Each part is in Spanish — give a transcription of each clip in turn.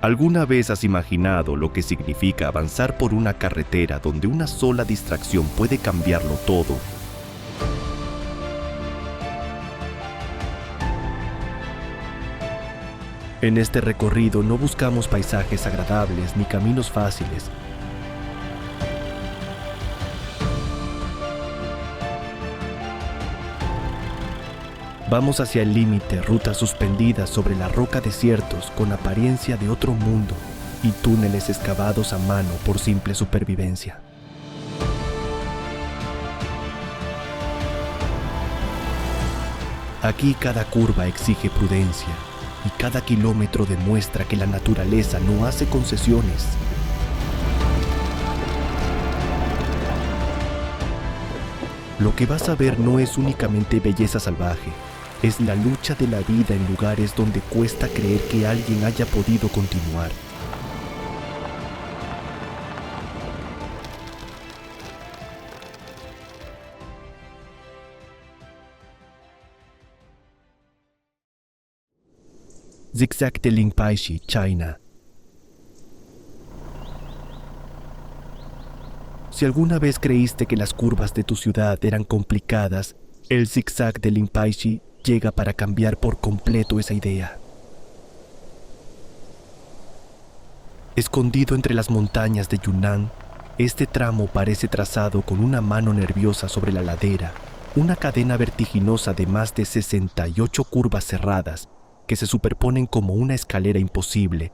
¿Alguna vez has imaginado lo que significa avanzar por una carretera donde una sola distracción puede cambiarlo todo? En este recorrido no buscamos paisajes agradables ni caminos fáciles. Vamos hacia el límite, rutas suspendidas sobre la roca, desiertos con apariencia de otro mundo y túneles excavados a mano por simple supervivencia. Aquí cada curva exige prudencia y cada kilómetro demuestra que la naturaleza no hace concesiones. Lo que vas a ver no es únicamente belleza salvaje. Es la lucha de la vida en lugares donde cuesta creer que alguien haya podido continuar. Zigzag de Linpaishi, China. Si alguna vez creíste que las curvas de tu ciudad eran complicadas, el zigzag de Linpaishi llega para cambiar por completo esa idea. Escondido entre las montañas de Yunnan, este tramo parece trazado con una mano nerviosa sobre la ladera, una cadena vertiginosa de más de 68 curvas cerradas que se superponen como una escalera imposible.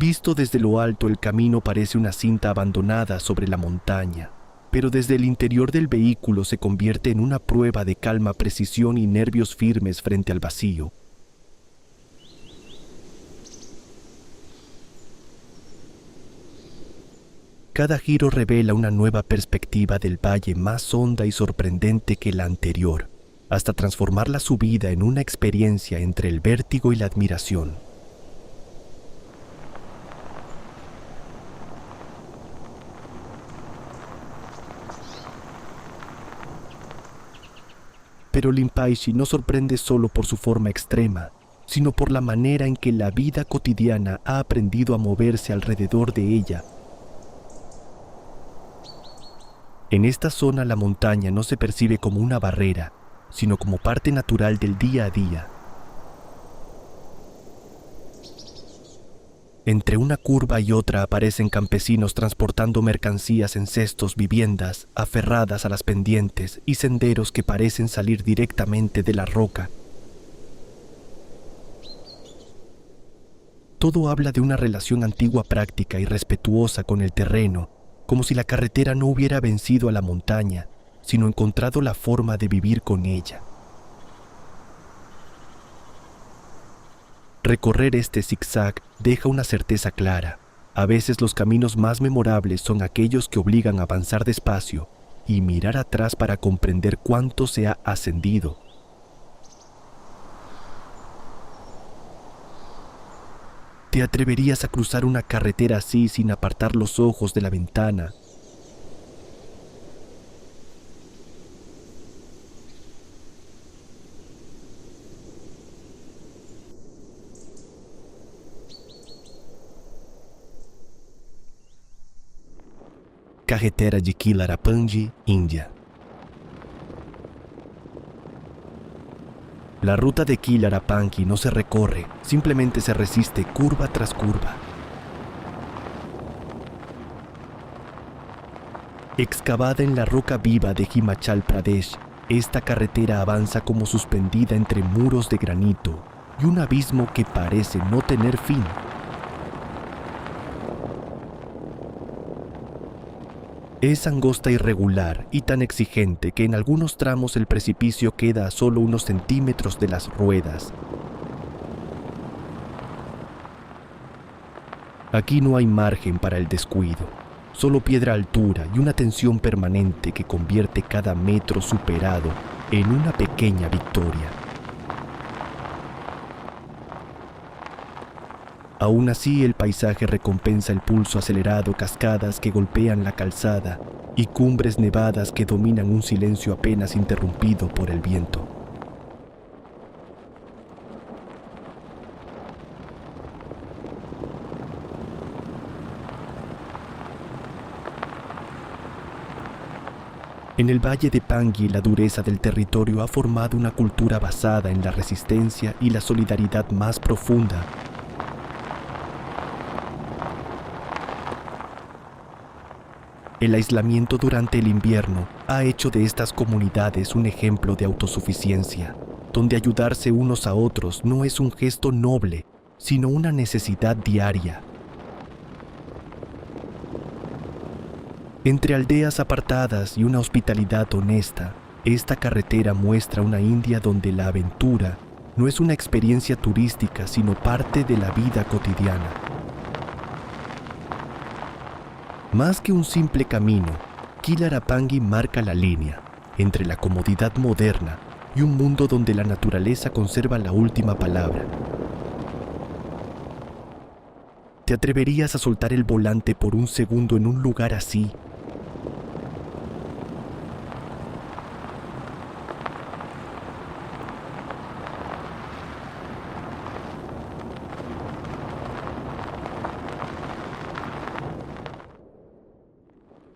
Visto desde lo alto, el camino parece una cinta abandonada sobre la montaña, pero desde el interior del vehículo se convierte en una prueba de calma, precisión y nervios firmes frente al vacío. Cada giro revela una nueva perspectiva del valle más honda y sorprendente que la anterior, hasta transformar la subida en una experiencia entre el vértigo y la admiración. Pero Linpaishi no sorprende solo por su forma extrema, sino por la manera en que la vida cotidiana ha aprendido a moverse alrededor de ella. En esta zona la montaña no se percibe como una barrera, sino como parte natural del día a día. Entre una curva y otra aparecen campesinos transportando mercancías en cestos, viviendas aferradas a las pendientes y senderos que parecen salir directamente de la roca. Todo habla de una relación antigua, práctica y respetuosa con el terreno, como si la carretera no hubiera vencido a la montaña, sino encontrado la forma de vivir con ella. Recorrer este zigzag deja una certeza clara. A veces los caminos más memorables son aquellos que obligan a avanzar despacio y mirar atrás para comprender cuánto se ha ascendido. ¿Te atreverías a cruzar una carretera así sin apartar los ojos de la ventana? Carretera de Kilarapanji, India. La ruta de Kilarapanji no se recorre, simplemente se resiste curva tras curva. Excavada en la roca viva de Himachal Pradesh, esta carretera avanza como suspendida entre muros de granito y un abismo que parece no tener fin. Es angosta, irregular y tan exigente que en algunos tramos el precipicio queda a solo unos centímetros de las ruedas. Aquí no hay margen para el descuido, solo piedra, altura y una tensión permanente que convierte cada metro superado en una pequeña victoria. Aún así, el paisaje recompensa el pulso acelerado, cascadas que golpean la calzada y cumbres nevadas que dominan un silencio apenas interrumpido por el viento. En el valle de Pangui, la dureza del territorio ha formado una cultura basada en la resistencia y la solidaridad más profunda. El aislamiento durante el invierno ha hecho de estas comunidades un ejemplo de autosuficiencia, donde ayudarse unos a otros no es un gesto noble, sino una necesidad diaria. Entre aldeas apartadas y una hospitalidad honesta, esta carretera muestra una India donde la aventura no es una experiencia turística, sino parte de la vida cotidiana. Más que un simple camino, Kilarapangui marca la línea entre la comodidad moderna y un mundo donde la naturaleza conserva la última palabra. ¿Te atreverías a soltar el volante por un segundo en un lugar así?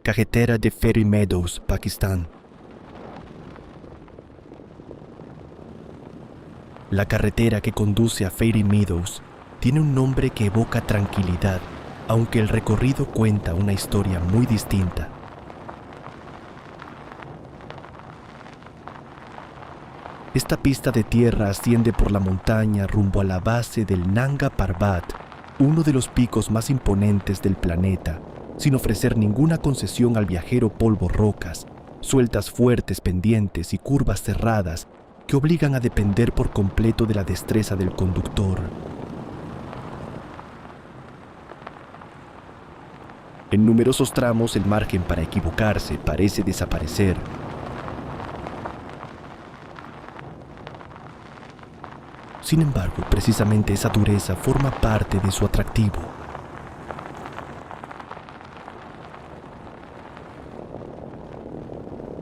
Carretera de Fairy Meadows, Pakistán. La carretera que conduce a Fairy Meadows tiene un nombre que evoca tranquilidad, aunque el recorrido cuenta una historia muy distinta. Esta pista de tierra asciende por la montaña rumbo a la base del Nanga Parbat, uno de los picos más imponentes del planeta, sin ofrecer ninguna concesión al viajero polvo rocas, sueltas fuertes pendientes y curvas cerradas que obligan a depender por completo de la destreza del conductor. En numerosos tramos el margen para equivocarse parece desaparecer. Sin embargo, precisamente esa dureza forma parte de su atractivo.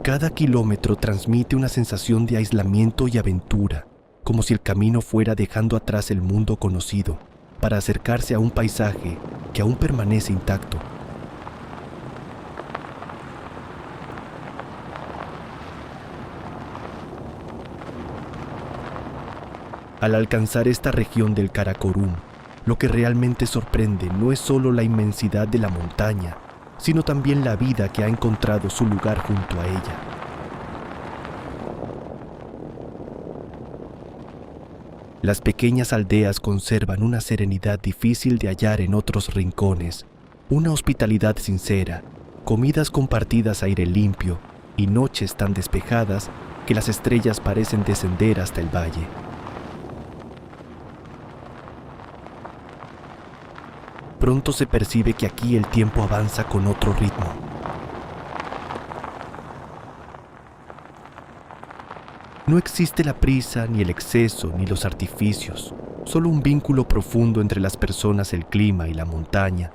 Cada kilómetro transmite una sensación de aislamiento y aventura, como si el camino fuera dejando atrás el mundo conocido para acercarse a un paisaje que aún permanece intacto. Al alcanzar esta región del Karakorum, lo que realmente sorprende no es solo la inmensidad de la montaña, sino también la vida que ha encontrado su lugar junto a ella. Las pequeñas aldeas conservan una serenidad difícil de hallar en otros rincones, una hospitalidad sincera, comidas compartidas a aire limpio y noches tan despejadas que las estrellas parecen descender hasta el valle. Pronto se percibe que aquí el tiempo avanza con otro ritmo. No existe la prisa, ni el exceso, ni los artificios, solo un vínculo profundo entre las personas, el clima y la montaña.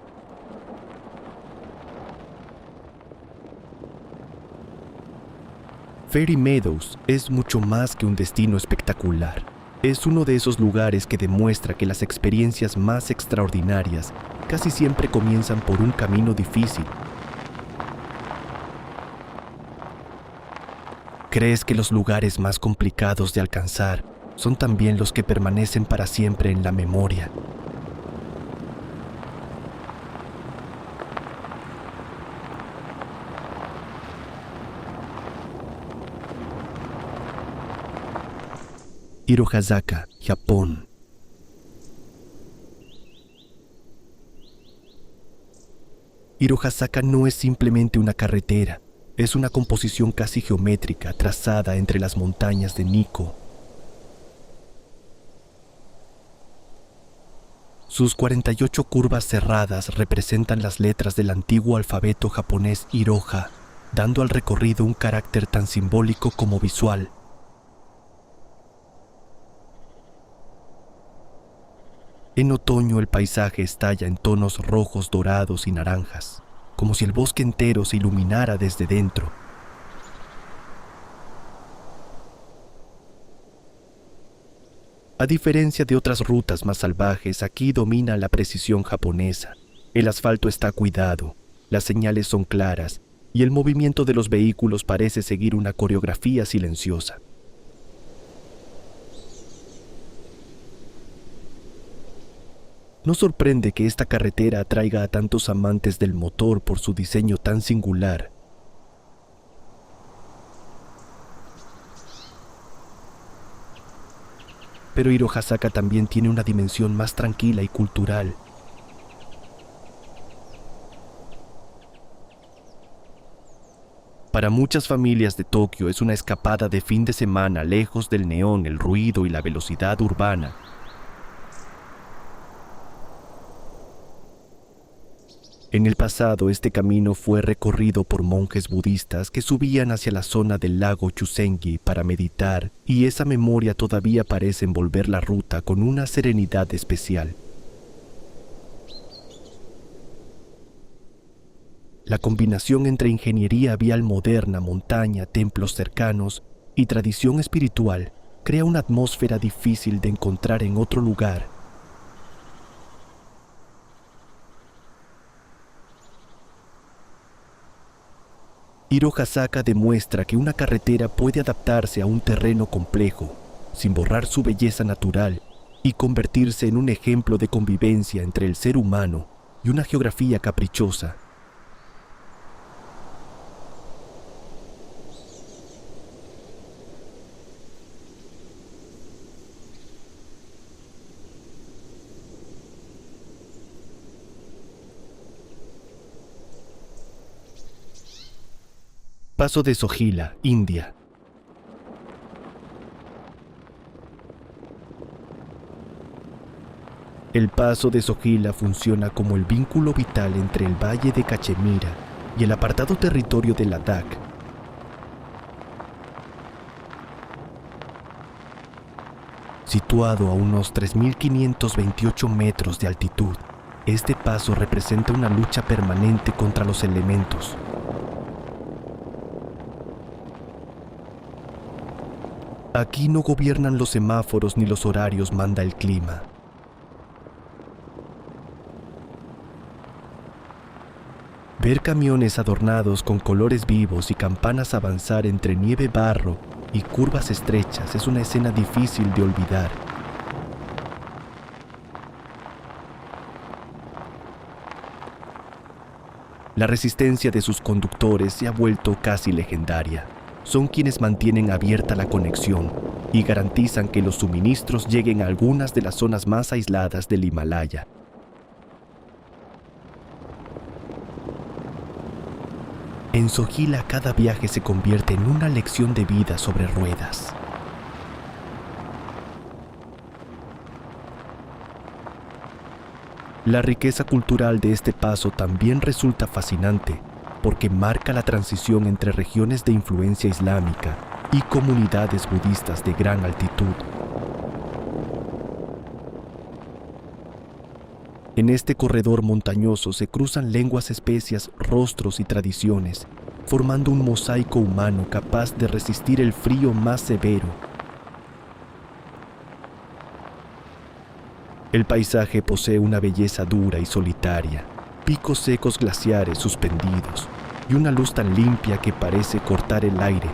Fairy Meadows es mucho más que un destino espectacular. Es uno de esos lugares que demuestra que las experiencias más extraordinarias casi siempre comienzan por un camino difícil. ¿Crees que los lugares más complicados de alcanzar son también los que permanecen para siempre en la memoria? Hirohazaka, Japón. Hirohazaka no es simplemente una carretera, es una composición casi geométrica trazada entre las montañas de Nikko. Sus 48 curvas cerradas representan las letras del antiguo alfabeto japonés Iroha, dando al recorrido un carácter tan simbólico como visual. En otoño el paisaje estalla en tonos rojos, dorados y naranjas, como si el bosque entero se iluminara desde dentro. A diferencia de otras rutas más salvajes, aquí domina la precisión japonesa. El asfalto está cuidado, las señales son claras y el movimiento de los vehículos parece seguir una coreografía silenciosa. No sorprende que esta carretera atraiga a tantos amantes del motor por su diseño tan singular. Pero Hirohasaka también tiene una dimensión más tranquila y cultural. Para muchas familias de Tokio es una escapada de fin de semana lejos del neón, el ruido y la velocidad urbana. En el pasado, este camino fue recorrido por monjes budistas que subían hacia la zona del lago Chusengi para meditar, y esa memoria todavía parece envolver la ruta con una serenidad especial. La combinación entre ingeniería vial moderna, montaña, templos cercanos y tradición espiritual crea una atmósfera difícil de encontrar en otro lugar. Hirohasaka demuestra que una carretera puede adaptarse a un terreno complejo, sin borrar su belleza natural, y convertirse en un ejemplo de convivencia entre el ser humano y una geografía caprichosa. Paso de Sohila, India. El paso de Sohila funciona como el vínculo vital entre el valle de Cachemira y el apartado territorio de Ladakh. Situado a unos 3.528 metros de altitud, este paso representa una lucha permanente contra los elementos. Aquí no gobiernan los semáforos ni los horarios, manda el clima. Ver camiones adornados con colores vivos y campanas avanzar entre nieve, barro y curvas estrechas es una escena difícil de olvidar. La resistencia de sus conductores se ha vuelto casi legendaria. Son quienes mantienen abierta la conexión y garantizan que los suministros lleguen a algunas de las zonas más aisladas del Himalaya. En Sohila cada viaje se convierte en una lección de vida sobre ruedas. La riqueza cultural de este paso también resulta fascinante, porque marca la transición entre regiones de influencia islámica y comunidades budistas de gran altitud. En este corredor montañoso se cruzan lenguas, especias, rostros y tradiciones, formando un mosaico humano capaz de resistir el frío más severo. El paisaje posee una belleza dura y solitaria. Picos secos glaciares suspendidos y una luz tan limpia que parece cortar el aire.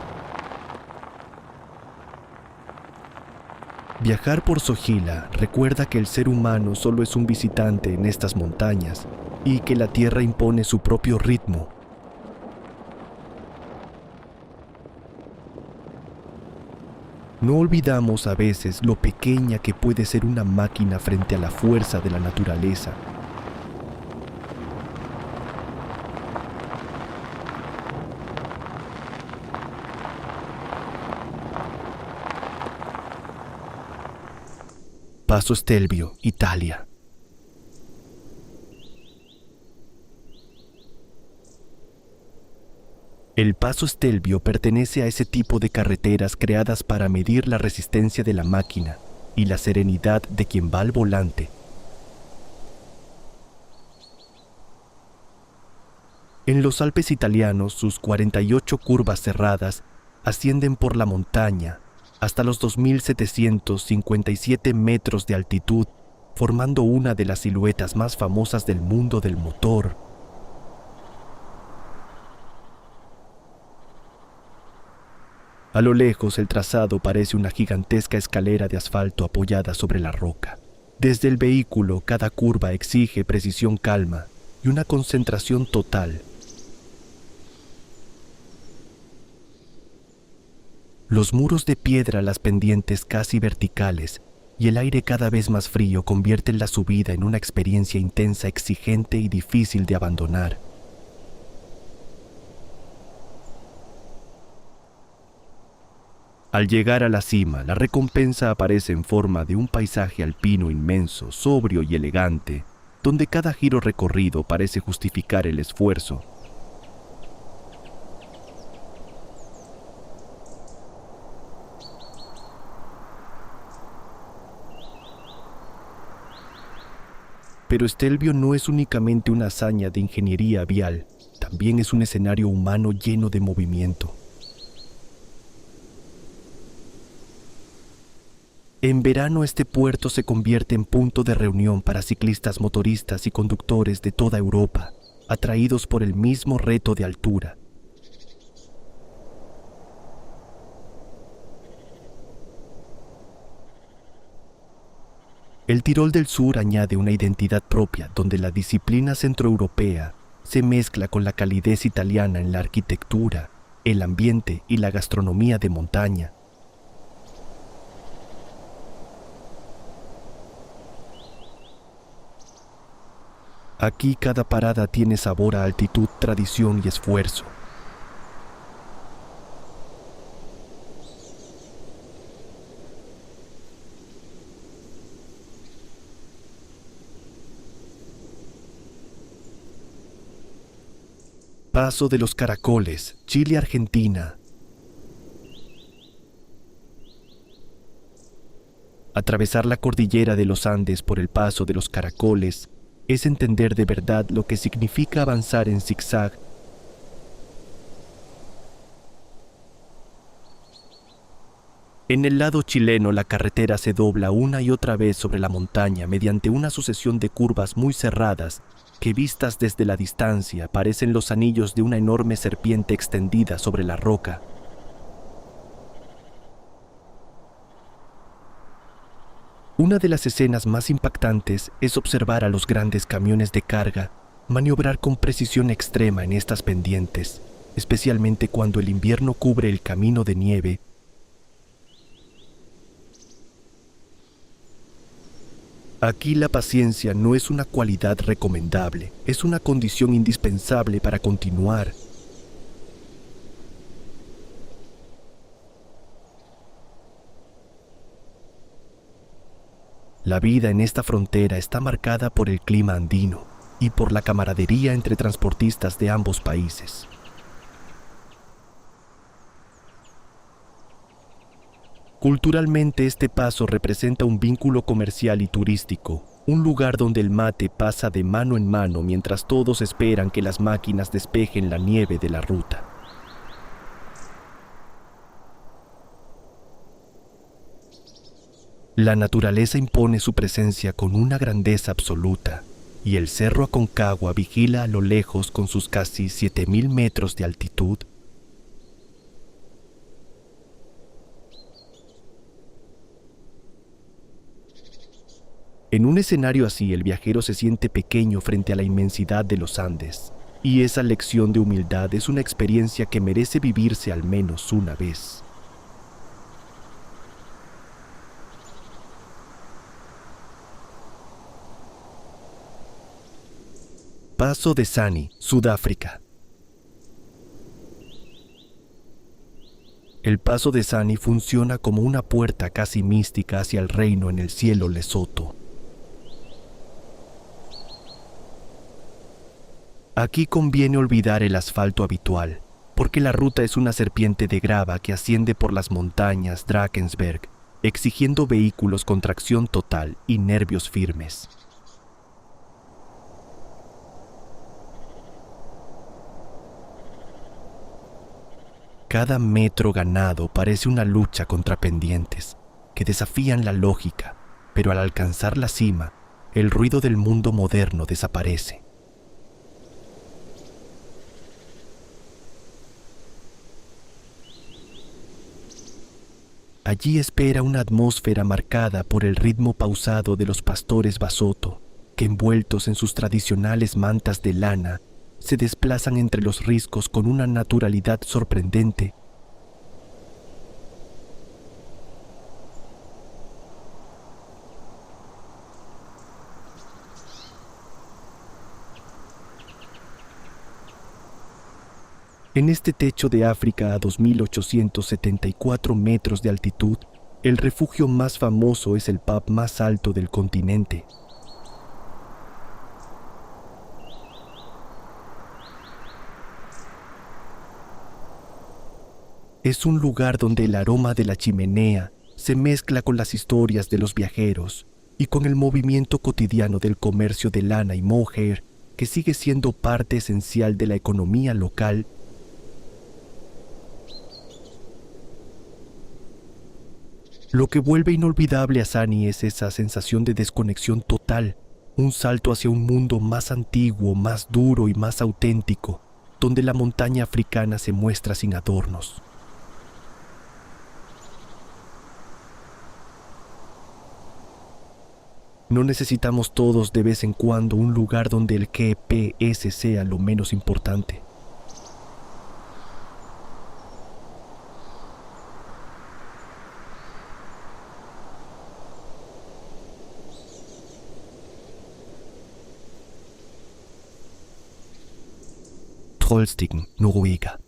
Viajar por Sohila recuerda que el ser humano solo es un visitante en estas montañas y que la tierra impone su propio ritmo. No olvidamos a veces lo pequeña que puede ser una máquina frente a la fuerza de la naturaleza. Paso Stelvio, Italia. El Paso Stelvio pertenece a ese tipo de carreteras creadas para medir la resistencia de la máquina y la serenidad de quien va al volante. En los Alpes italianos, sus 48 curvas cerradas ascienden por la montaña hasta los 2.757 metros de altitud, formando una de las siluetas más famosas del mundo del motor. A lo lejos, el trazado parece una gigantesca escalera de asfalto apoyada sobre la roca. Desde el vehículo, cada curva exige precisión, calma y una concentración total. Los muros de piedra, las pendientes casi verticales y el aire cada vez más frío convierten la subida en una experiencia intensa, exigente y difícil de abandonar. Al llegar a la cima, la recompensa aparece en forma de un paisaje alpino inmenso, sobrio y elegante, donde cada giro recorrido parece justificar el esfuerzo. Pero Stelvio no es únicamente una hazaña de ingeniería vial, también es un escenario humano lleno de movimiento. En verano este puerto se convierte en punto de reunión para ciclistas, motoristas y conductores de toda Europa, atraídos por el mismo reto de altura. El Tirol del Sur añade una identidad propia donde la disciplina centroeuropea se mezcla con la calidez italiana en la arquitectura, el ambiente y la gastronomía de montaña. Aquí cada parada tiene sabor a altitud, tradición y esfuerzo. Paso de los Caracoles, Chile-Argentina. Atravesar la cordillera de los Andes por el Paso de los Caracoles es entender de verdad lo que significa avanzar en zigzag. En el lado chileno, la carretera se dobla una y otra vez sobre la montaña mediante una sucesión de curvas muy cerradas que, vistas desde la distancia, parecen los anillos de una enorme serpiente extendida sobre la roca. Una de las escenas más impactantes es observar a los grandes camiones de carga maniobrar con precisión extrema en estas pendientes, especialmente cuando el invierno cubre el camino de nieve. Aquí la paciencia no es una cualidad recomendable, es una condición indispensable para continuar. La vida en esta frontera está marcada por el clima andino y por la camaradería entre transportistas de ambos países. Culturalmente, este paso representa un vínculo comercial y turístico, un lugar donde el mate pasa de mano en mano mientras todos esperan que las máquinas despejen la nieve de la ruta. La naturaleza impone su presencia con una grandeza absoluta, y el Cerro Aconcagua vigila a lo lejos con sus casi 7.000 metros de altitud. En un escenario así, el viajero se siente pequeño frente a la inmensidad de los Andes, y esa lección de humildad es una experiencia que merece vivirse al menos una vez. Paso de Sani, Sudáfrica. El Paso de Sani funciona como una puerta casi mística hacia el reino en el cielo Lesoto. Aquí conviene olvidar el asfalto habitual, porque la ruta es una serpiente de grava que asciende por las montañas Drakensberg, exigiendo vehículos con tracción total y nervios firmes. Cada metro ganado parece una lucha contra pendientes que desafían la lógica, pero al alcanzar la cima, el ruido del mundo moderno desaparece. Allí espera una atmósfera marcada por el ritmo pausado de los pastores Basotho, que envueltos en sus tradicionales mantas de lana, se desplazan entre los riscos con una naturalidad sorprendente. En este techo de África a 2.874 metros de altitud, el refugio más famoso es el pub más alto del continente. Es un lugar donde el aroma de la chimenea se mezcla con las historias de los viajeros y con el movimiento cotidiano del comercio de lana y mohair, que sigue siendo parte esencial de la economía local. Lo que vuelve inolvidable a Sani es esa sensación de desconexión total, un salto hacia un mundo más antiguo, más duro y más auténtico, donde la montaña africana se muestra sin adornos. No necesitamos todos de vez en cuando un lugar donde el GPS sea lo menos importante. Trollstigen, Noruega.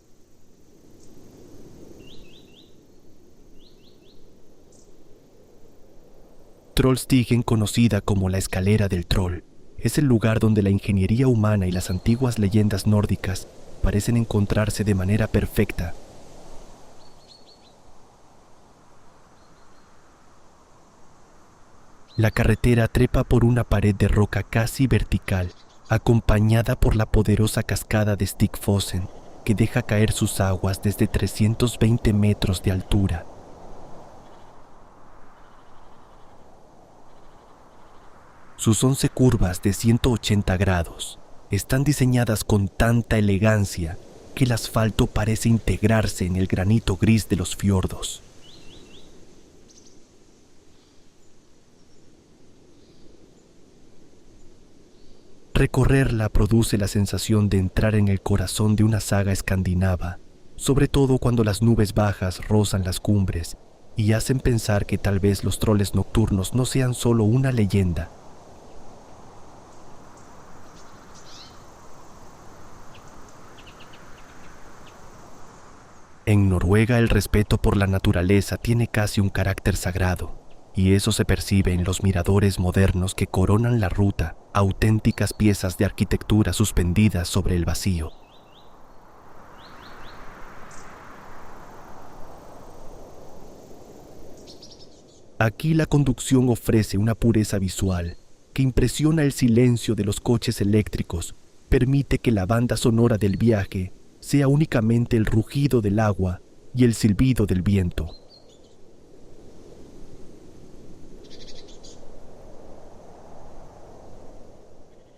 Trollstigen, conocida como la escalera del troll, es el lugar donde la ingeniería humana y las antiguas leyendas nórdicas parecen encontrarse de manera perfecta. La carretera trepa por una pared de roca casi vertical, acompañada por la poderosa cascada de Stigfossen, que deja caer sus aguas desde 320 metros de altura. Sus 11 curvas de 180 grados están diseñadas con tanta elegancia que el asfalto parece integrarse en el granito gris de los fiordos. Recorrerla produce la sensación de entrar en el corazón de una saga escandinava, sobre todo cuando las nubes bajas rozan las cumbres y hacen pensar que tal vez los troles nocturnos no sean solo una leyenda. En Noruega el respeto por la naturaleza tiene casi un carácter sagrado, y eso se percibe en los miradores modernos que coronan la ruta, auténticas piezas de arquitectura suspendidas sobre el vacío. Aquí la conducción ofrece una pureza visual que impresiona. El silencio de los coches eléctricos permite que la banda sonora del viaje sea únicamente el rugido del agua y el silbido del viento.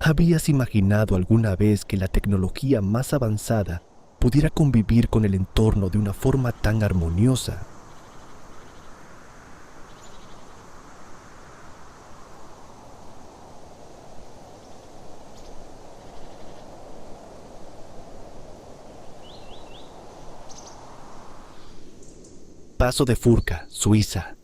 ¿Habías imaginado alguna vez que la tecnología más avanzada pudiera convivir con el entorno de una forma tan armoniosa? Paso de Furka, Suiza.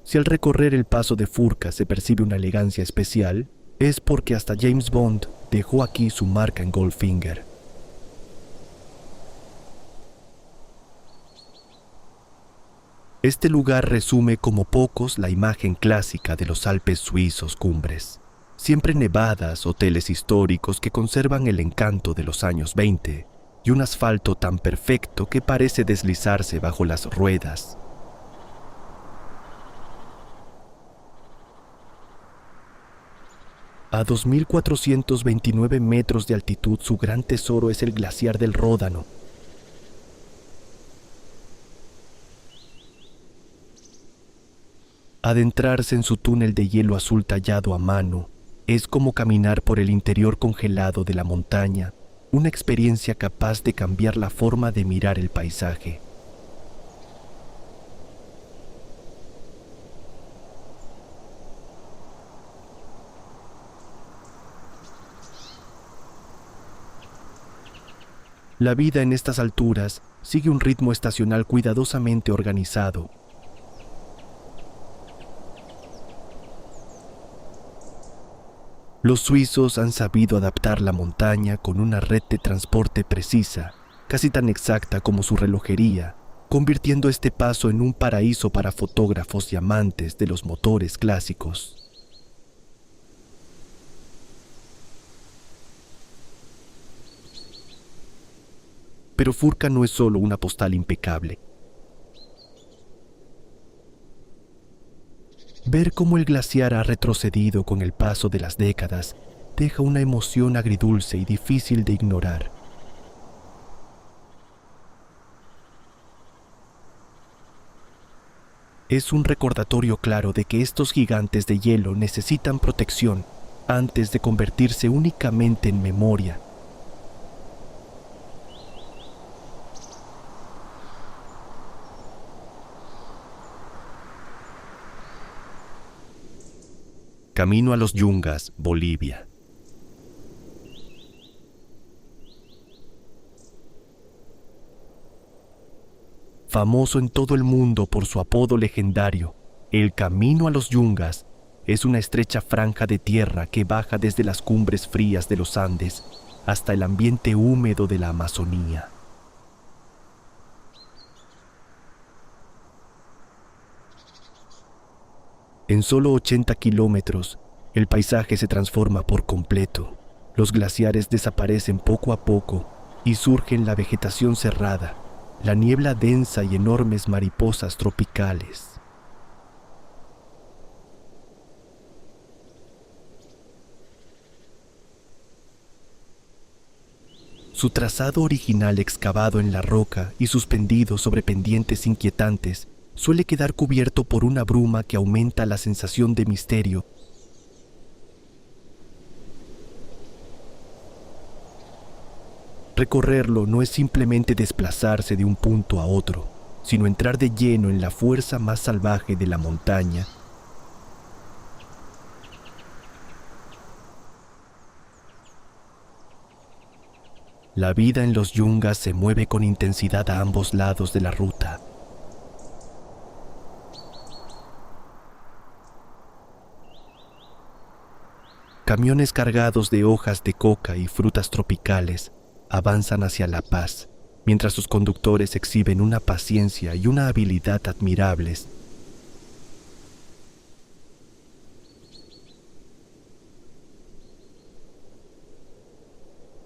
Si al recorrer el Paso de Furka se percibe una elegancia especial, es porque hasta James Bond dejó aquí su marca en Goldfinger. Este lugar resume como pocos la imagen clásica de los Alpes suizos cumbres. Siempre nevadas, hoteles históricos que conservan el encanto de los años 20 y un asfalto tan perfecto que parece deslizarse bajo las ruedas. A 2.429 metros de altitud, su gran tesoro es el glaciar del Ródano. Adentrarse en su túnel de hielo azul tallado a mano es como caminar por el interior congelado de la montaña una experiencia capaz de cambiar la forma de mirar el paisaje. La vida en estas alturas sigue un ritmo estacional cuidadosamente organizado. Los suizos han sabido adaptar la montaña con una red de transporte precisa, casi tan exacta como su relojería, convirtiendo este paso en un paraíso para fotógrafos y amantes de los motores clásicos. Pero Furka no es solo una postal impecable. Ver cómo el glaciar ha retrocedido con el paso de las décadas deja una emoción agridulce y difícil de ignorar. Es un recordatorio claro de que estos gigantes de hielo necesitan protección antes de convertirse únicamente en memoria. Camino a los Yungas, Bolivia. Famoso en todo el mundo por su apodo legendario, el Camino a los Yungas es una estrecha franja de tierra que baja desde las cumbres frías de los Andes hasta el ambiente húmedo de la Amazonía. En solo 80 kilómetros, el paisaje se transforma por completo. Los glaciares desaparecen poco a poco y surge la vegetación cerrada, la niebla densa y enormes mariposas tropicales. Su trazado original excavado en la roca y suspendido sobre pendientes inquietantes suele quedar cubierto por una bruma que aumenta la sensación de misterio. Recorrerlo no es simplemente desplazarse de un punto a otro, sino entrar de lleno en la fuerza más salvaje de la montaña. La vida en los Yungas se mueve con intensidad a ambos lados de la ruta. Camiones cargados de hojas de coca y frutas tropicales avanzan hacia La Paz, mientras sus conductores exhiben una paciencia y una habilidad admirables.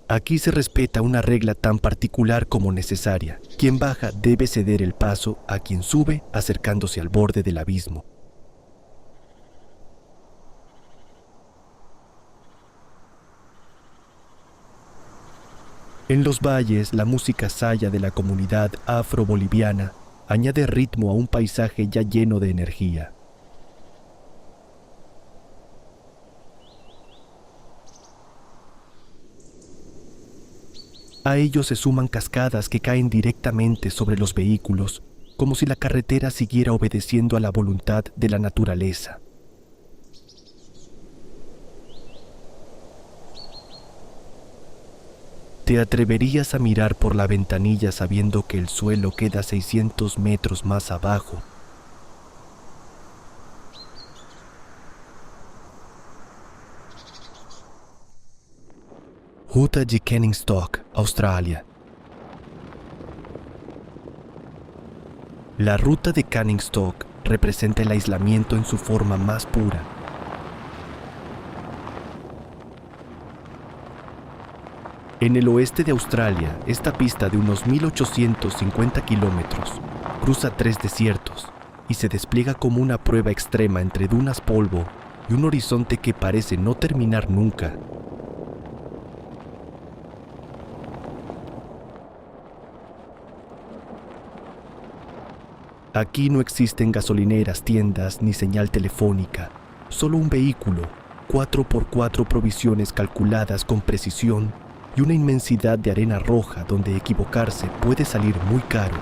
Aquí se respeta una regla tan particular como necesaria. Quien baja debe ceder el paso a quien sube acercándose al borde del abismo. En los valles, la música saya de la comunidad afro-boliviana añade ritmo a un paisaje ya lleno de energía. A ello se suman cascadas que caen directamente sobre los vehículos, como si la carretera siguiera obedeciendo a la voluntad de la naturaleza. ¿Te atreverías a mirar por la ventanilla sabiendo que el suelo queda 600 metros más abajo? Ruta de Canningstock, Australia. La ruta de Canningstock representa el aislamiento en su forma más pura. En el oeste de Australia, esta pista de unos 1850 kilómetros cruza 3 desiertos y se despliega como una prueba extrema entre dunas polvo y un horizonte que parece no terminar nunca. Aquí no existen gasolineras, tiendas ni señal telefónica, solo un vehículo, 4x4 provisiones calculadas con precisión y una inmensidad de arena roja donde equivocarse puede salir muy caro.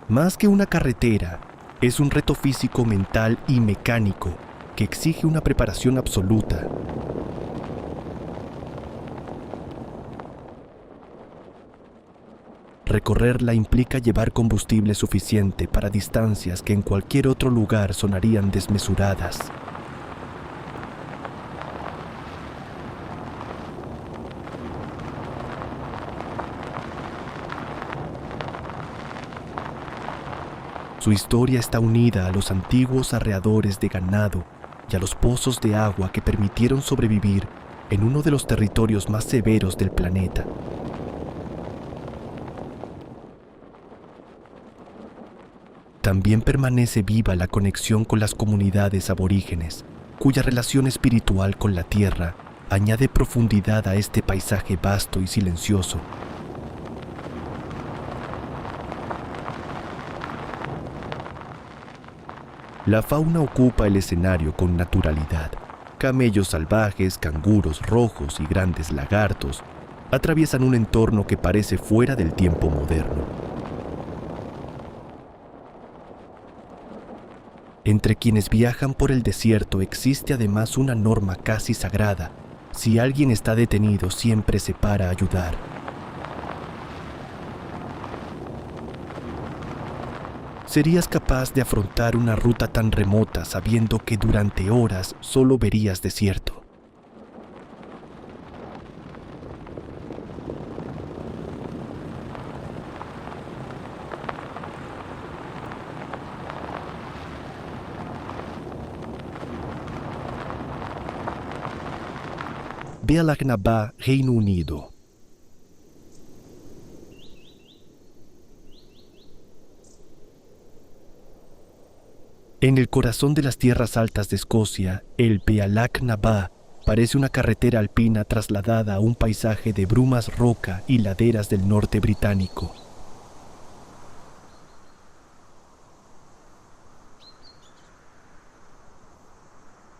Más que una carretera, es un reto físico, mental y mecánico que exige una preparación absoluta. Recorrerla implica llevar combustible suficiente para distancias que en cualquier otro lugar sonarían desmesuradas. Su historia está unida a los antiguos arreadores de ganado y a los pozos de agua que permitieron sobrevivir en uno de los territorios más severos del planeta. También permanece viva la conexión con las comunidades aborígenes, cuya relación espiritual con la tierra añade profundidad a este paisaje vasto y silencioso. La fauna ocupa el escenario con naturalidad. Camellos salvajes, canguros rojos y grandes lagartos atraviesan un entorno que parece fuera del tiempo moderno. Entre quienes viajan por el desierto existe además una norma casi sagrada: si alguien está detenido, siempre se para a ayudar. ¿Serías capaz de afrontar una ruta tan remota sabiendo que durante horas solo verías desierto? Beala Cnabá, Reino Unido. En el corazón de las tierras altas de Escocia, el Beala Cnabá parece una carretera alpina trasladada a un paisaje de brumas roca y laderas del norte británico.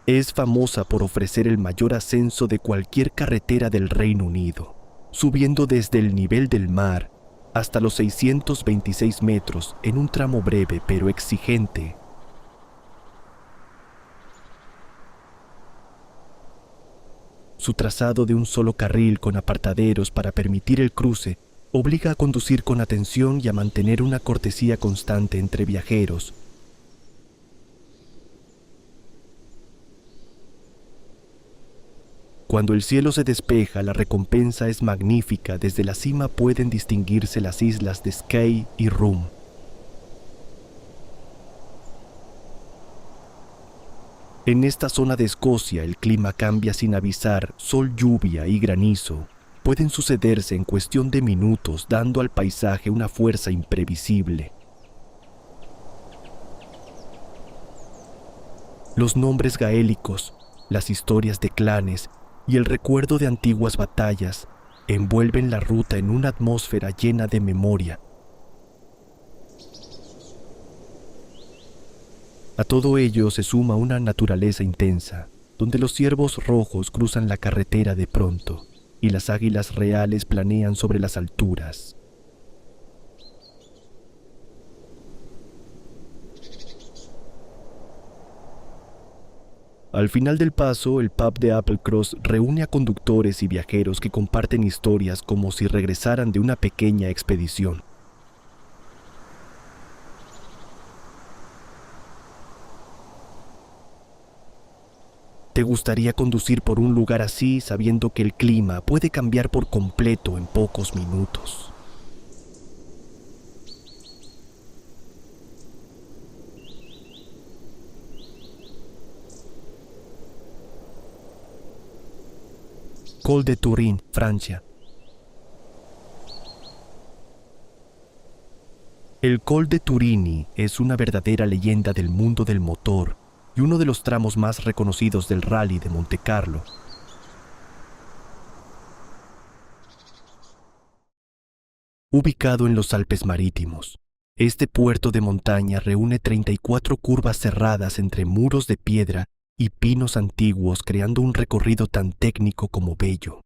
Es famosa por ofrecer el mayor ascenso de cualquier carretera del Reino Unido, subiendo desde el nivel del mar hasta los 626 metros en un tramo breve pero exigente. Su trazado de un solo carril con apartaderos para permitir el cruce obliga a conducir con atención y a mantener una cortesía constante entre viajeros. Cuando el cielo se despeja, la recompensa es magnífica. Desde la cima pueden distinguirse las islas de Skye y Rum. En esta zona de Escocia el clima cambia sin avisar. Sol, lluvia y granizo pueden sucederse en cuestión de minutos, dando al paisaje una fuerza imprevisible. Los nombres gaélicos, las historias de clanes y el recuerdo de antiguas batallas envuelven la ruta en una atmósfera llena de memoria. A todo ello se suma una naturaleza intensa, donde los ciervos rojos cruzan la carretera de pronto y las águilas reales planean sobre las alturas. Al final del paso, el pub de Applecross reúne a conductores y viajeros que comparten historias como si regresaran de una pequeña expedición. ¿Te gustaría conducir por un lugar así sabiendo que el clima puede cambiar por completo en pocos minutos? Col de Turín, Francia. El Col de Turini es una verdadera leyenda del mundo del motor y uno de los tramos más reconocidos del Rally de Montecarlo. Ubicado en los Alpes Marítimos, este puerto de montaña reúne 34 curvas cerradas entre muros de piedra y pinos antiguos, creando un recorrido tan técnico como bello.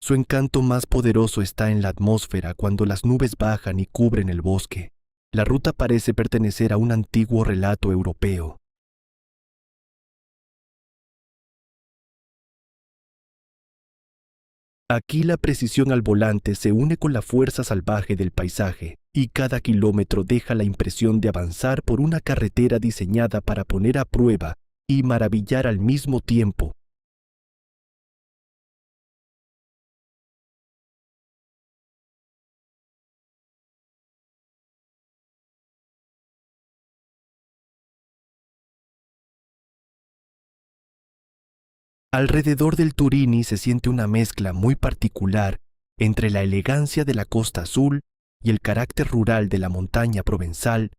Su encanto más poderoso está en la atmósfera cuando las nubes bajan y cubren el bosque. La ruta parece pertenecer a un antiguo relato europeo. Aquí la precisión al volante se une con la fuerza salvaje del paisaje, y cada kilómetro deja la impresión de avanzar por una carretera diseñada para poner a prueba y maravillar al mismo tiempo. Alrededor del Turini se siente una mezcla muy particular entre la elegancia de la costa azul y el carácter rural de la montaña provenzal.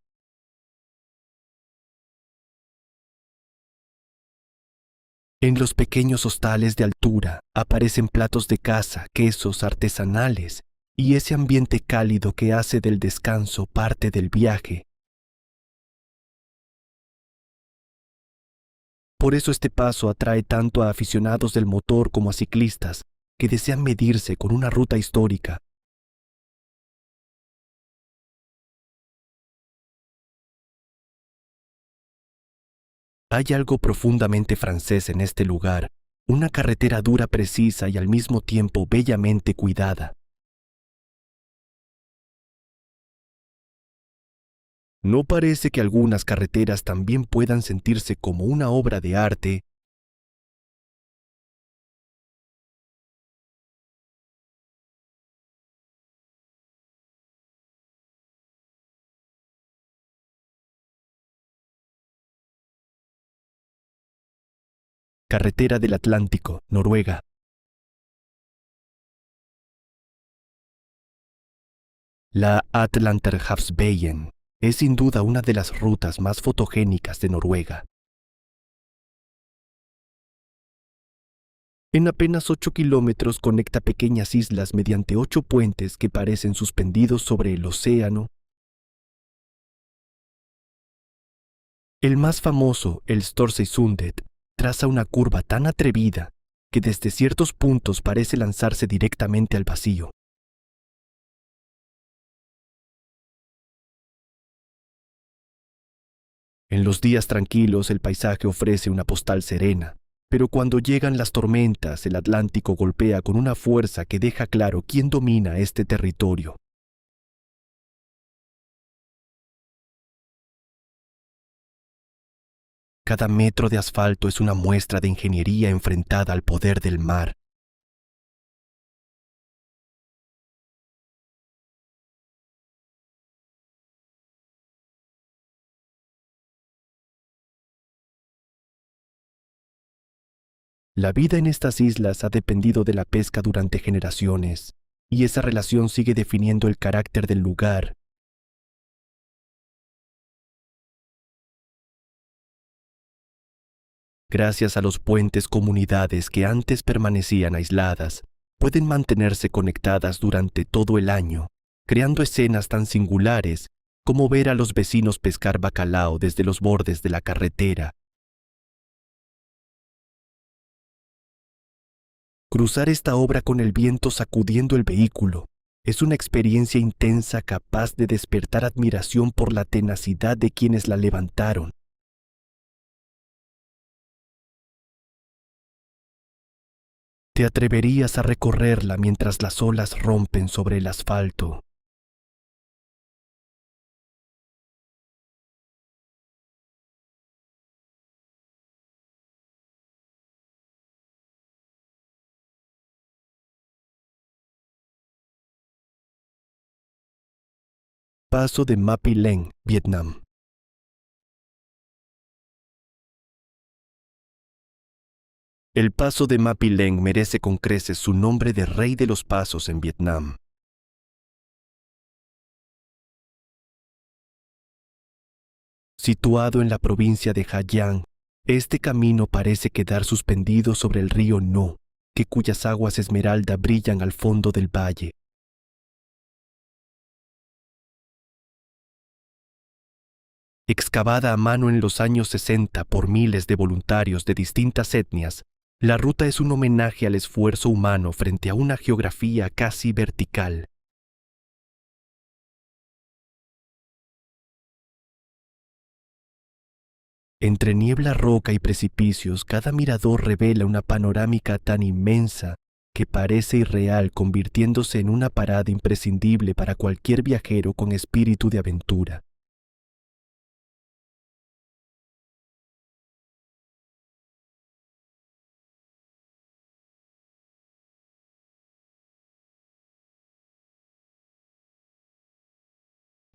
En los pequeños hostales de altura aparecen platos de caza, quesos artesanales y ese ambiente cálido que hace del descanso parte del viaje. Por eso este paso atrae tanto a aficionados del motor como a ciclistas que desean medirse con una ruta histórica. Hay algo profundamente francés en este lugar, una carretera dura, precisa y al mismo tiempo bellamente cuidada. ¿No parece que algunas carreteras también puedan sentirse como una obra de arte? Carretera del Atlántico, Noruega. La Atlanterhavsveien es sin duda una de las rutas más fotogénicas de Noruega. En apenas 8 kilómetros conecta pequeñas islas mediante 8 puentes que parecen suspendidos sobre el océano. El más famoso, el Storseisundet, traza una curva tan atrevida que desde ciertos puntos parece lanzarse directamente al vacío. En los días tranquilos el paisaje ofrece una postal serena, pero cuando llegan las tormentas el Atlántico golpea con una fuerza que deja claro quién domina este territorio. Cada metro de asfalto es una muestra de ingeniería enfrentada al poder del mar. La vida en estas islas ha dependido de la pesca durante generaciones, y esa relación sigue definiendo el carácter del lugar. Gracias a los puentes, comunidades que antes permanecían aisladas pueden mantenerse conectadas durante todo el año, creando escenas tan singulares como ver a los vecinos pescar bacalao desde los bordes de la carretera. Cruzar esta obra con el viento sacudiendo el vehículo es una experiencia intensa capaz de despertar admiración por la tenacidad de quienes la levantaron. ¿Te atreverías a recorrerla mientras las olas rompen sobre el asfalto? Paso de Mapileng, Vietnam. El paso de Mapileng merece con creces su nombre de Rey de los Pasos en Vietnam. Situado en la provincia de Hà Giang, este camino parece quedar suspendido sobre el río No, que cuyas aguas esmeralda brillan al fondo del valle. Excavada a mano en los años 60 por miles de voluntarios de distintas etnias, la ruta es un homenaje al esfuerzo humano frente a una geografía casi vertical. Entre niebla, roca y precipicios, cada mirador revela una panorámica tan inmensa que parece irreal, convirtiéndose en una parada imprescindible para cualquier viajero con espíritu de aventura.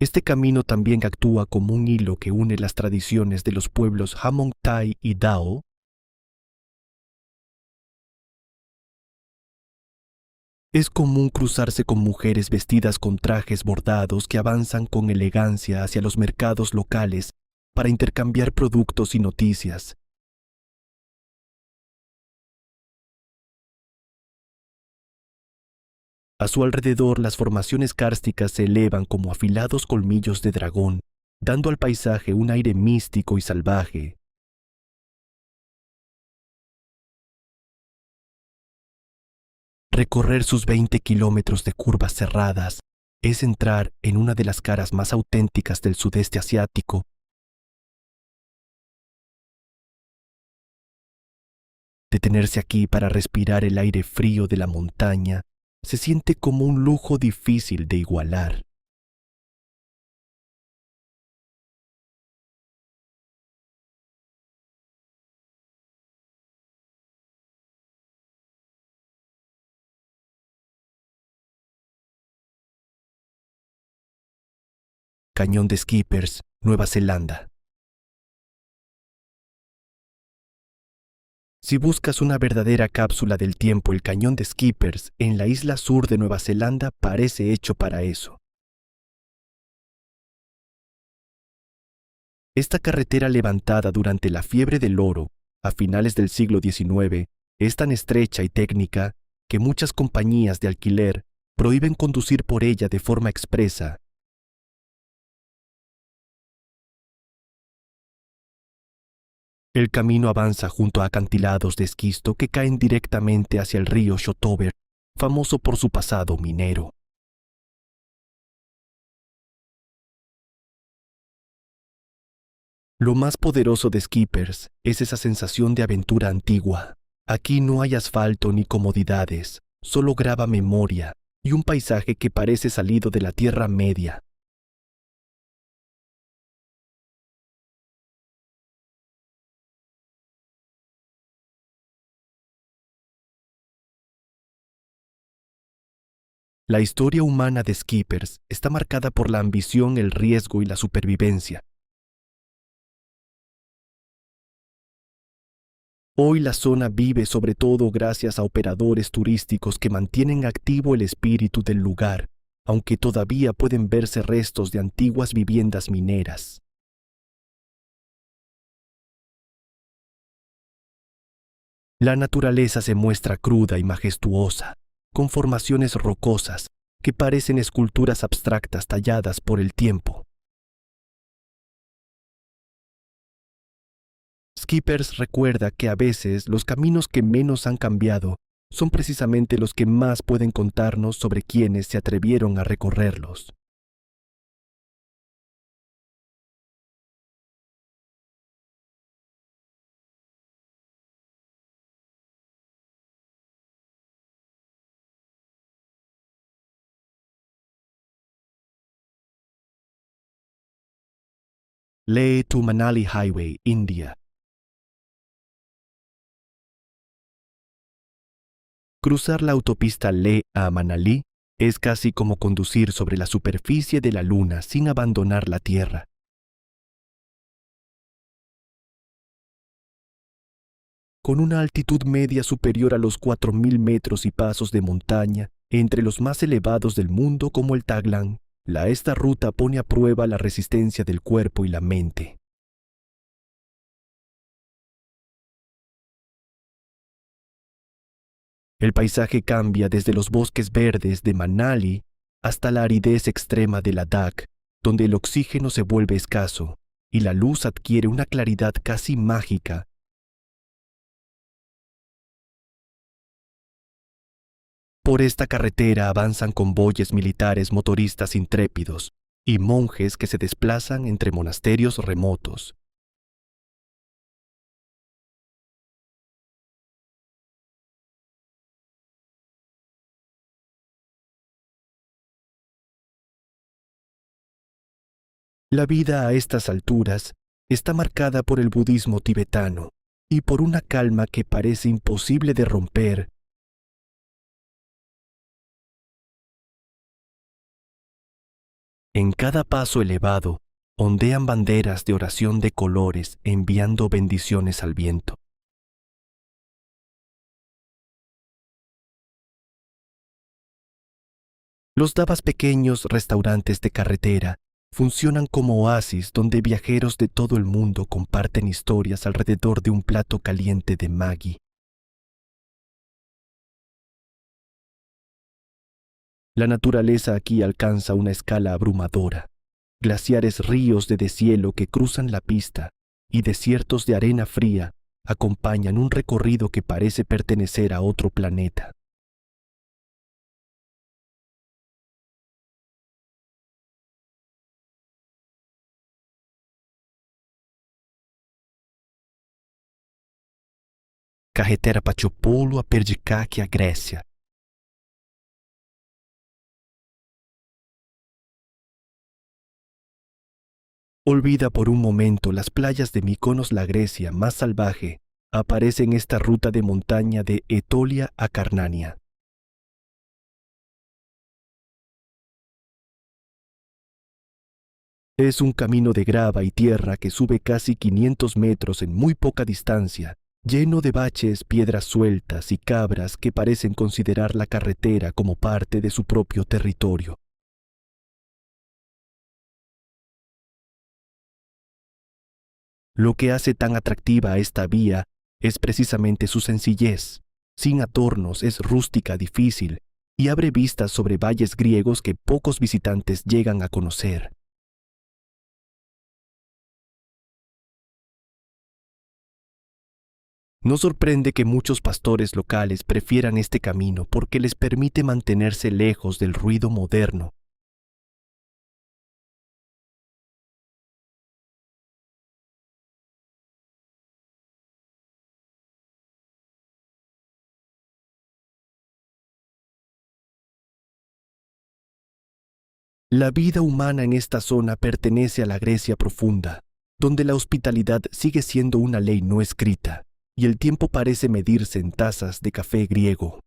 Este camino también actúa como un hilo que une las tradiciones de los pueblos Hamon Tai y Dao. Es común cruzarse con mujeres vestidas con trajes bordados que avanzan con elegancia hacia los mercados locales para intercambiar productos y noticias. A su alrededor, las formaciones kársticas se elevan como afilados colmillos de dragón, dando al paisaje un aire místico y salvaje. Recorrer sus 20 kilómetros de curvas cerradas es entrar en una de las caras más auténticas del sudeste asiático. Detenerse aquí para respirar el aire frío de la montaña se siente como un lujo difícil de igualar. Cañón de Skippers, Nueva Zelanda. Si buscas una verdadera cápsula del tiempo, el Cañón de Skippers en la isla sur de Nueva Zelanda parece hecho para eso. Esta carretera levantada durante la fiebre del oro, a finales del siglo XIX, es tan estrecha y técnica que muchas compañías de alquiler prohíben conducir por ella de forma expresa. El camino avanza junto a acantilados de esquisto que caen directamente hacia el río Shotover, famoso por su pasado minero. Lo más poderoso de Skippers es esa sensación de aventura antigua. Aquí no hay asfalto ni comodidades, solo grava memoria y un paisaje que parece salido de la Tierra Media. La historia humana de Skippers está marcada por la ambición, el riesgo y la supervivencia. Hoy la zona vive sobre todo gracias a operadores turísticos que mantienen activo el espíritu del lugar, aunque todavía pueden verse restos de antiguas viviendas mineras. La naturaleza se muestra cruda y majestuosa, con formaciones rocosas que parecen esculturas abstractas talladas por el tiempo. Skippers recuerda que a veces los caminos que menos han cambiado son precisamente los que más pueden contarnos sobre quienes se atrevieron a recorrerlos. Leh to Manali Highway, India. Cruzar la autopista Leh a Manali es casi como conducir sobre la superficie de la Luna sin abandonar la Tierra. Con una altitud media superior a los 4.000 metros y pasos de montaña, entre los más elevados del mundo como el Taglan, esta ruta pone a prueba la resistencia del cuerpo y la mente. El paisaje cambia desde los bosques verdes de Manali hasta la aridez extrema de Ladakh, donde el oxígeno se vuelve escaso y la luz adquiere una claridad casi mágica. Por esta carretera avanzan convoyes militares motoristas intrépidos y monjes que se desplazan entre monasterios remotos. La vida a estas alturas está marcada por el budismo tibetano y por una calma que parece imposible de romper. En cada paso elevado, ondean banderas de oración de colores enviando bendiciones al viento. Los dabas, pequeños restaurantes de carretera, funcionan como oasis donde viajeros de todo el mundo comparten historias alrededor de un plato caliente de Maggi. La naturaleza aquí alcanza una escala abrumadora. Glaciares ríos de deshielo que cruzan la pista y desiertos de arena fría acompañan un recorrido que parece pertenecer a otro planeta. Carretera Patiopolo a Perdicaque, a Grécia. Olvida por un momento las playas de Mykonos. La Grecia más salvaje aparece en esta ruta de montaña de Etolia a Carnania. Es un camino de grava y tierra que sube casi 500 metros en muy poca distancia, lleno de baches, piedras sueltas y cabras que parecen considerar la carretera como parte de su propio territorio. Lo que hace tan atractiva a esta vía es precisamente su sencillez. Sin adornos, es rústica, difícil y abre vistas sobre valles griegos que pocos visitantes llegan a conocer. No sorprende que muchos pastores locales prefieran este camino porque les permite mantenerse lejos del ruido moderno. La vida humana en esta zona pertenece a la Grecia profunda, donde la hospitalidad sigue siendo una ley no escrita, y el tiempo parece medirse en tazas de café griego.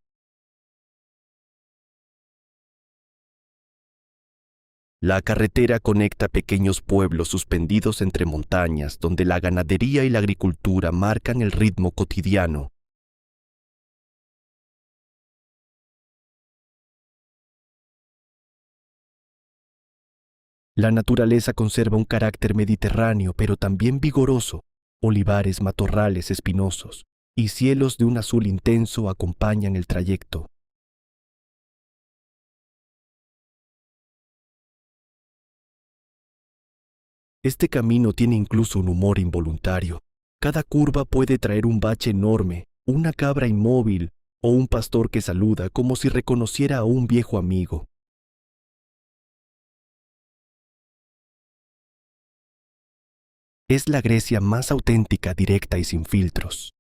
La carretera conecta pequeños pueblos suspendidos entre montañas, donde la ganadería y la agricultura marcan el ritmo cotidiano. La naturaleza conserva un carácter mediterráneo, pero también vigoroso. Olivares, matorrales espinosos y cielos de un azul intenso acompañan el trayecto. Este camino tiene incluso un humor involuntario. Cada curva puede traer un bache enorme, una cabra inmóvil o un pastor que saluda como si reconociera a un viejo amigo. Es la Grecia más auténtica, directa y sin filtros.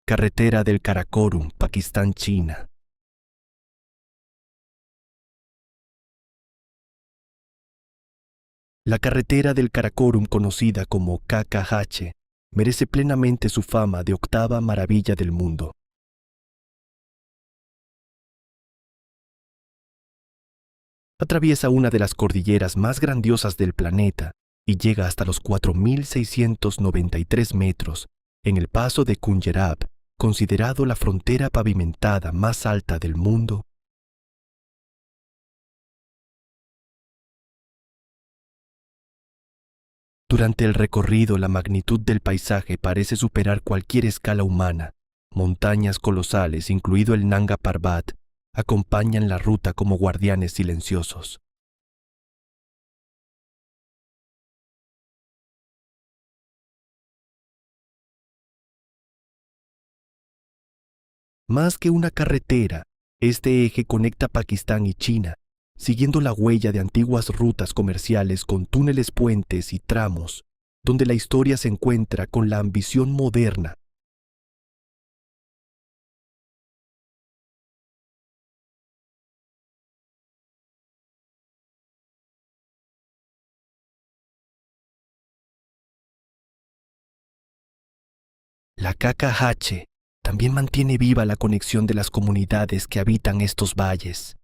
Carretera del Karakorum, Pakistán, China. La carretera del Karakorum, conocida como KKH, merece plenamente su fama de octava maravilla del mundo. Atraviesa una de las cordilleras más grandiosas del planeta y llega hasta los 4.693 metros en el paso de Kunjerab, considerado la frontera pavimentada más alta del mundo. Durante el recorrido, la magnitud del paisaje parece superar cualquier escala humana. Montañas colosales, incluido el Nanga Parbat, acompañan la ruta como guardianes silenciosos. Más que una carretera, este eje conecta Pakistán y China, siguiendo la huella de antiguas rutas comerciales con túneles, puentes y tramos, donde la historia se encuentra con la ambición moderna. La KKH también mantiene viva la conexión de las comunidades que habitan estos valles.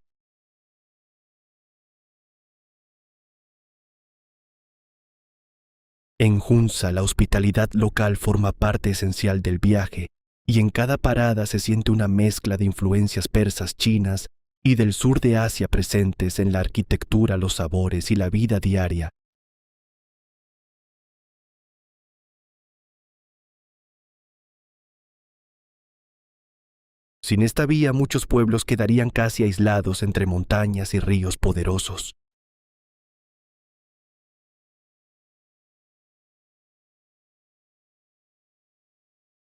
En Hunza, la hospitalidad local forma parte esencial del viaje, y en cada parada se siente una mezcla de influencias persas, chinas y del sur de Asia presentes en la arquitectura, los sabores y la vida diaria. Sin esta vía, muchos pueblos quedarían casi aislados entre montañas y ríos poderosos.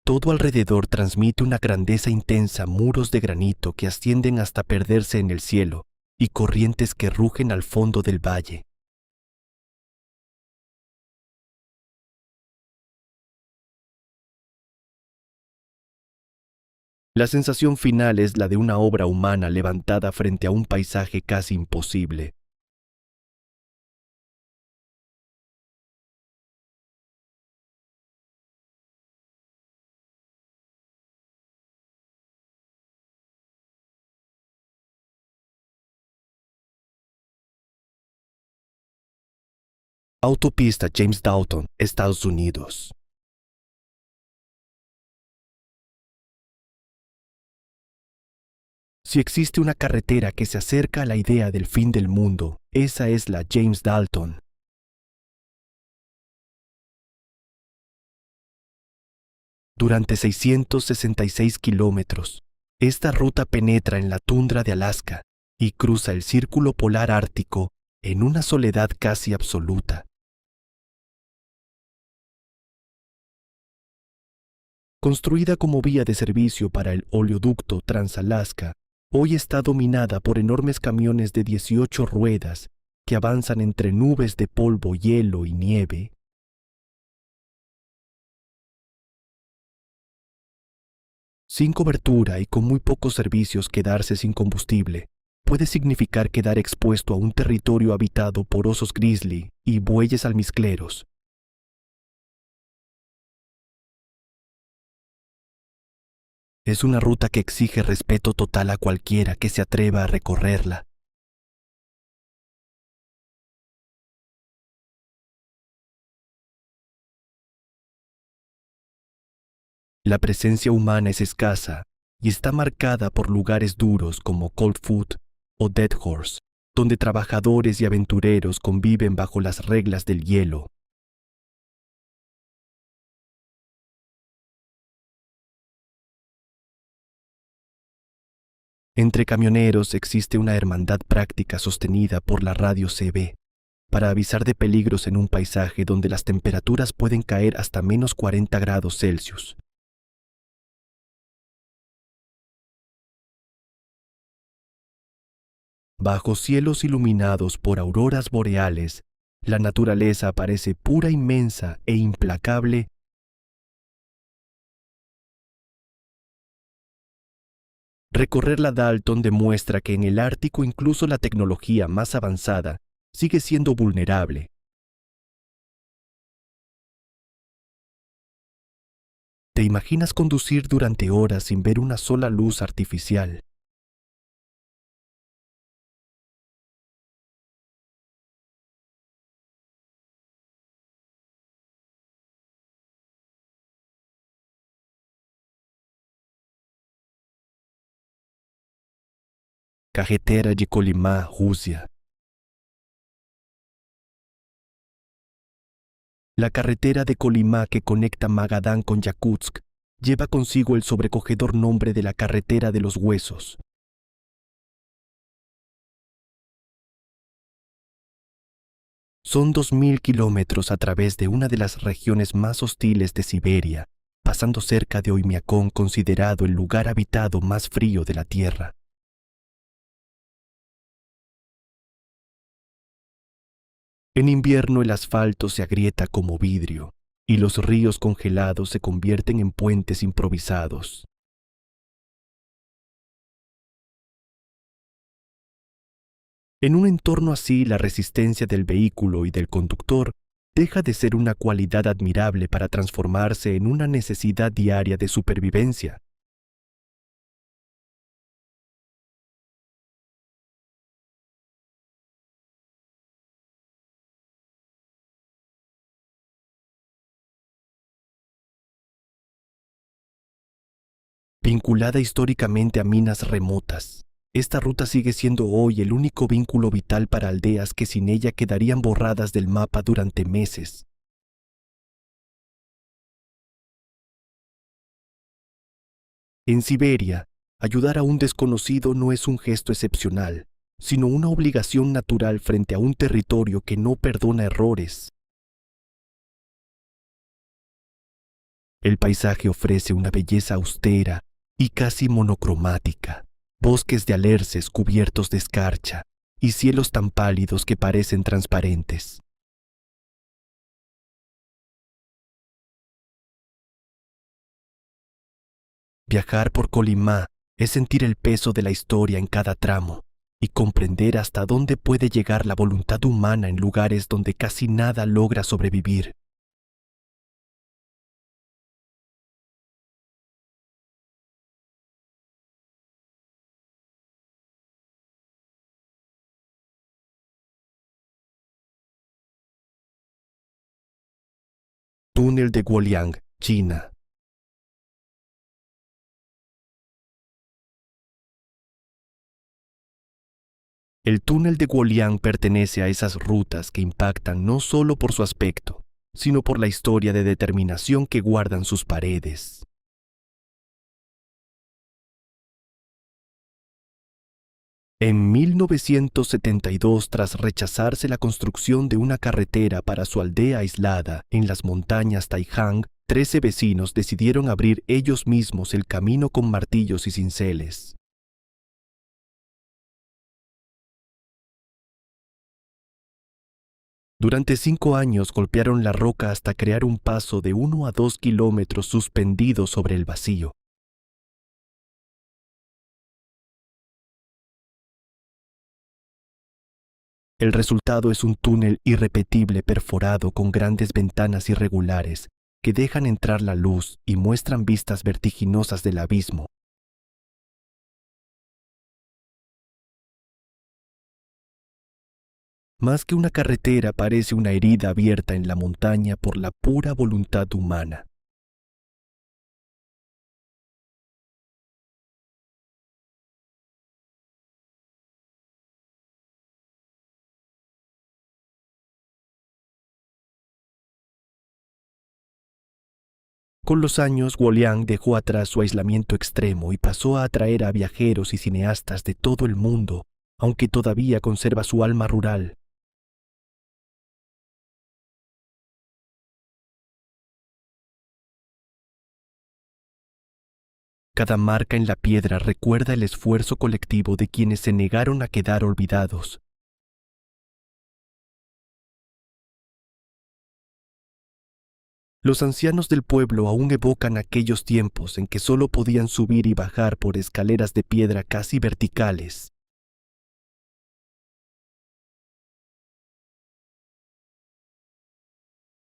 Todo alrededor transmite una grandeza intensa, muros de granito que ascienden hasta perderse en el cielo y corrientes que rugen al fondo del valle. La sensación final es la de una obra humana levantada frente a un paisaje casi imposible. Autopista James Dalton, Estados Unidos. Si existe una carretera que se acerca a la idea del fin del mundo, esa es la James Dalton. Durante 666 kilómetros, esta ruta penetra en la tundra de Alaska y cruza el círculo polar ártico en una soledad casi absoluta. Construida como vía de servicio para el oleoducto Trans-Alaska, hoy está dominada por enormes camiones de 18 ruedas que avanzan entre nubes de polvo, hielo y nieve. Sin cobertura y con muy pocos servicios, quedarse sin combustible puede significar quedar expuesto a un territorio habitado por osos grizzly y bueyes almizcleros. Es una ruta que exige respeto total a cualquiera que se atreva a recorrerla. La presencia humana es escasa y está marcada por lugares duros como Cold Foot o Dead Horse, donde trabajadores y aventureros conviven bajo las reglas del hielo. Entre camioneros existe una hermandad práctica sostenida por la radio CB para avisar de peligros en un paisaje donde las temperaturas pueden caer hasta -40 °C. Bajo cielos iluminados por auroras boreales, la naturaleza parece pura, inmensa e implacable. Recorrer la Dalton demuestra que en el Ártico incluso la tecnología más avanzada sigue siendo vulnerable. ¿Te imaginas conducir durante horas sin ver una sola luz artificial? Carretera de Colima, Rusia. La carretera de Kolimá que conecta Magadán con Yakutsk lleva consigo el sobrecogedor nombre de la carretera de los huesos. Son 2000 kilómetros a través de una de las regiones más hostiles de Siberia, pasando cerca de Oymyakon, considerado el lugar habitado más frío de la Tierra. En invierno el asfalto se agrieta como vidrio y los ríos congelados se convierten en puentes improvisados. En un entorno así, la resistencia del vehículo y del conductor deja de ser una cualidad admirable para transformarse en una necesidad diaria de supervivencia. Vinculada históricamente a minas remotas, esta ruta sigue siendo hoy el único vínculo vital para aldeas que sin ella quedarían borradas del mapa durante meses. En Siberia, ayudar a un desconocido no es un gesto excepcional, sino una obligación natural frente a un territorio que no perdona errores. El paisaje ofrece una belleza austera y casi monocromática, bosques de alerces cubiertos de escarcha y cielos tan pálidos que parecen transparentes. Viajar por Kolimá es sentir el peso de la historia en cada tramo y comprender hasta dónde puede llegar la voluntad humana en lugares donde casi nada logra sobrevivir. Túnel de Guoliang, China. El túnel de Guoliang pertenece a esas rutas que impactan no solo por su aspecto, sino por la historia de determinación que guardan sus paredes. En 1972, tras rechazarse la construcción de una carretera para su aldea aislada en las montañas Taihang, 13 vecinos decidieron abrir ellos mismos el camino con martillos y cinceles. Durante 5 años golpearon la roca hasta crear un paso de 1 a 2 kilómetros suspendido sobre el vacío. El resultado es un túnel irrepetible perforado con grandes ventanas irregulares que dejan entrar la luz y muestran vistas vertiginosas del abismo. Más que una carretera, parece una herida abierta en la montaña por la pura voluntad humana. Con los años, Guoliang dejó atrás su aislamiento extremo y pasó a atraer a viajeros y cineastas de todo el mundo, aunque todavía conserva su alma rural. Cada marca en la piedra recuerda el esfuerzo colectivo de quienes se negaron a quedar olvidados. Los ancianos del pueblo aún evocan aquellos tiempos en que solo podían subir y bajar por escaleras de piedra casi verticales.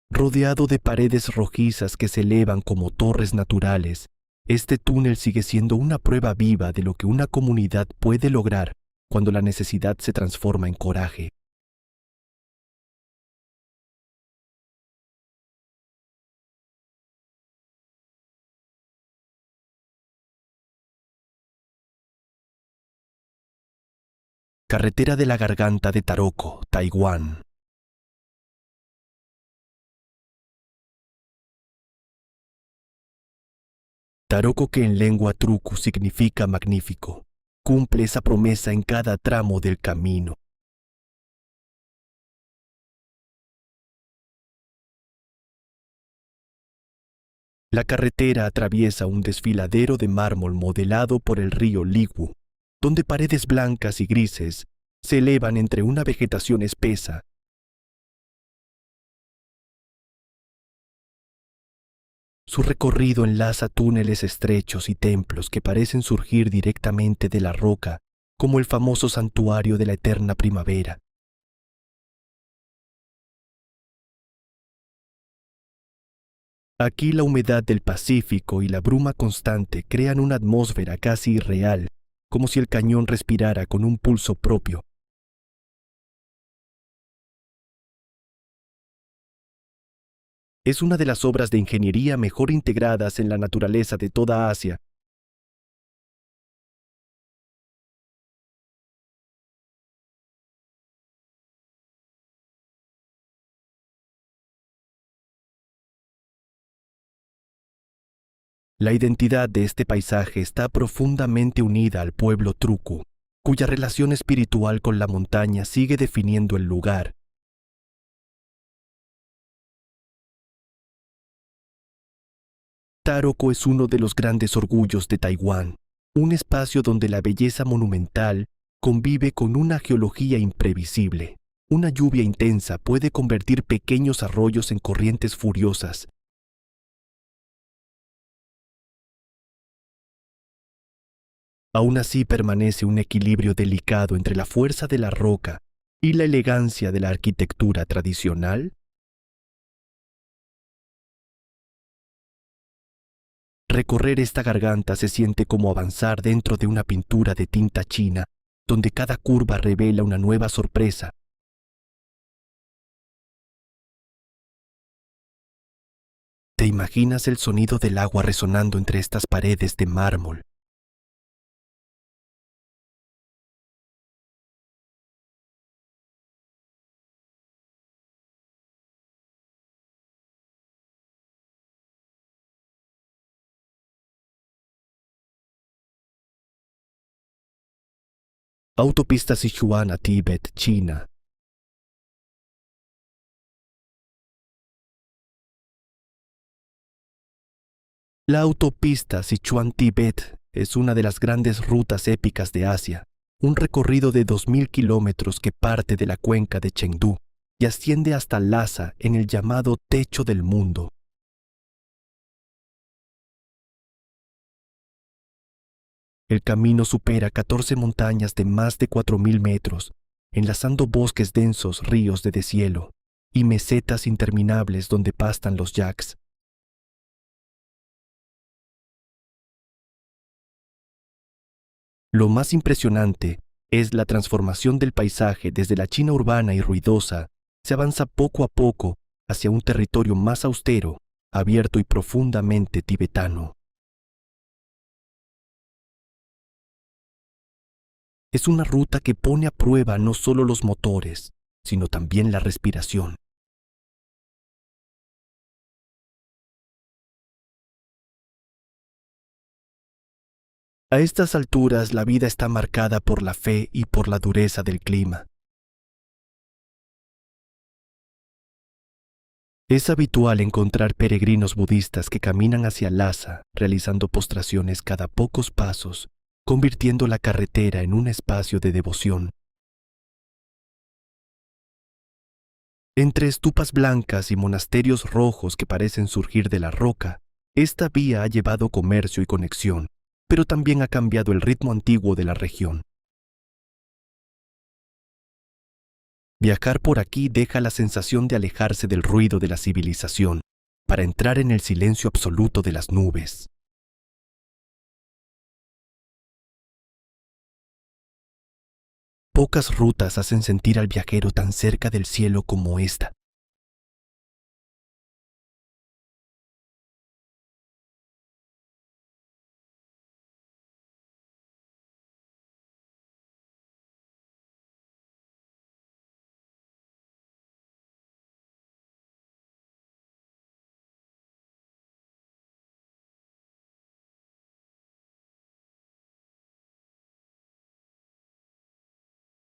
Rodeado de paredes rojizas que se elevan como torres naturales, este túnel sigue siendo una prueba viva de lo que una comunidad puede lograr cuando la necesidad se transforma en coraje. Carretera de la Garganta de Taroko, Taiwán. Taroko, que en lengua truku significa magnífico, cumple esa promesa en cada tramo del camino. La carretera atraviesa un desfiladero de mármol modelado por el río Ligwu, donde paredes blancas y grises se elevan entre una vegetación espesa. Su recorrido enlaza túneles estrechos y templos que parecen surgir directamente de la roca, como el famoso santuario de la eterna primavera. Aquí la humedad del Pacífico y la bruma constante crean una atmósfera casi irreal, como si el cañón respirara con un pulso propio. Es una de las obras de ingeniería mejor integradas en la naturaleza de toda Asia. La identidad de este paisaje está profundamente unida al pueblo truku, cuya relación espiritual con la montaña sigue definiendo el lugar. Taroko es uno de los grandes orgullos de Taiwán, un espacio donde la belleza monumental convive con una geología imprevisible. Una lluvia intensa puede convertir pequeños arroyos en corrientes furiosas. Aún así permanece un equilibrio delicado entre la fuerza de la roca y la elegancia de la arquitectura tradicional. Recorrer esta garganta se siente como avanzar dentro de una pintura de tinta china, donde cada curva revela una nueva sorpresa. ¿Te imaginas el sonido del agua resonando entre estas paredes de mármol? Autopista Sichuan a Tíbet, China. La autopista Sichuan-Tíbet es una de las grandes rutas épicas de Asia, un recorrido de 2000 kilómetros que parte de la cuenca de Chengdu y asciende hasta Lhasa en el llamado Techo del Mundo. El camino supera 14 montañas de más de 4000 metros, enlazando bosques densos, ríos de deshielo y mesetas interminables donde pastan los yaks. Lo más impresionante es la transformación del paisaje. Desde la China urbana y ruidosa, se avanza poco a poco hacia un territorio más austero, abierto y profundamente tibetano. Es una ruta que pone a prueba no solo los motores, sino también la respiración. A estas alturas la vida está marcada por la fe y por la dureza del clima. Es habitual encontrar peregrinos budistas que caminan hacia Lhasa, realizando postraciones cada pocos pasos, convirtiendo la carretera en un espacio de devoción. Entre estupas blancas y monasterios rojos que parecen surgir de la roca, esta vía ha llevado comercio y conexión, pero también ha cambiado el ritmo antiguo de la región. Viajar por aquí deja la sensación de alejarse del ruido de la civilización, para entrar en el silencio absoluto de las nubes. Pocas rutas hacen sentir al viajero tan cerca del cielo como esta.